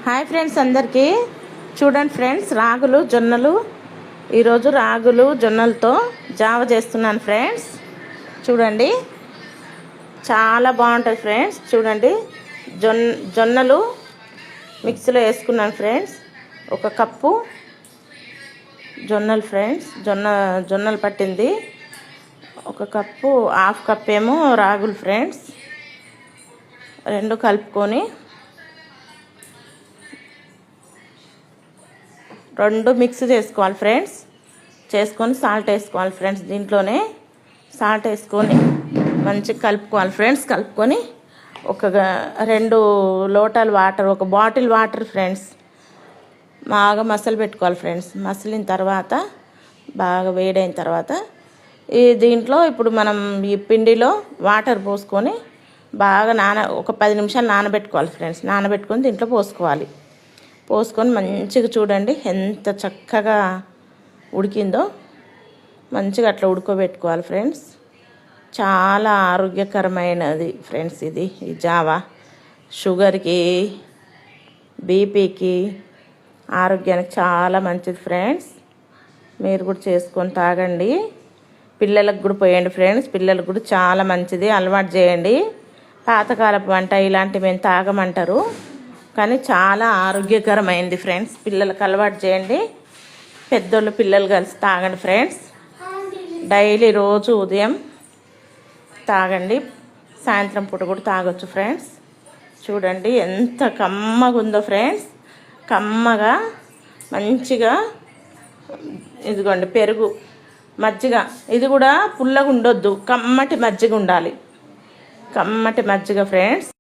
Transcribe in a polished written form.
Hi friends, అందరికీ చూడండి friends, రాగులు జొన్నలు ఈరోజు రాగులు జొన్నలతో జావ చేస్తున్నాను ఫ్రెండ్స్. చూడండి, చాలా బాగుంటుంది ఫ్రెండ్స్. చూడండి, జొన్నలు మిక్సీలో వేసుకున్నాను ఫ్రెండ్స్. ఒక కప్పు జొన్నలు ఫ్రెండ్స్, జొన్నలు పట్టింది. ఒక కప్పు, హాఫ్ కప్ ఏమో రాగులు ఫ్రెండ్స్. రెండు కలుపుకొని రెండు మిక్స్ చేసుకోవాలి ఫ్రెండ్స్. చేసుకొని సాల్ట్ వేసుకోవాలి ఫ్రెండ్స్. దీంట్లోనే సాల్ట్ వేసుకొని మంచిగా కలుపుకోవాలి ఫ్రెండ్స్. కలుపుకొని ఒక 2 లోటాలు వాటర్, ఒక బాటిల్ వాటర్ ఫ్రెండ్స్, బాగా మసలు పెట్టుకోవాలి ఫ్రెండ్స్. మసిలిన తర్వాత, బాగా వేడైన తర్వాత దీంట్లో ఇప్పుడు మనం ఈ పిండిలో వాటర్ పోసుకొని బాగా ఒక 10 నిమిషాలు నానబెట్టుకోవాలి ఫ్రెండ్స్. నానబెట్టుకొని దీంట్లో పోసుకొని మంచిగా చూడండి ఎంత చక్కగా ఉడికిందో. మంచిగా అట్లా ఉడుకోబెట్టుకోవాలి ఫ్రెండ్స్. చాలా ఆరోగ్యకరమైనది ఫ్రెండ్స్ ఇది. ఈ జావా షుగర్కి, బీపీకి, ఆరోగ్యానికి చాలా మంచిది ఫ్రెండ్స్. మీరు కూడా చేసుకొని తాగండి. పిల్లలకు కూడా పోయండి ఫ్రెండ్స్. పిల్లలకు కూడా చాలా మంచిది, అలవాటు చేయండి. పాతకాలపు వంట ఇలాంటివి మేము తాగమంటారు, కానీ చాలా ఆరోగ్యకరమైంది ఫ్రెండ్స్. పిల్లలకు అలవాటు చేయండి. పెద్దోళ్ళు పిల్లలు కలిసి తాగండి ఫ్రెండ్స్. డైలీ రోజు ఉదయం తాగండి, సాయంత్రం పూట కూడా తాగొచ్చు ఫ్రెండ్స్. చూడండి ఎంత కమ్మగా ఉందో ఫ్రెండ్స్. కమ్మగా మంచిగా. ఇదిగోండి పెరుగు, మజ్జిగ. ఇది కూడా పుల్లగా ఉండొద్దు, కమ్మటి మజ్జిగ ఉండాలి. కమ్మటి మజ్జిగ ఫ్రెండ్స్.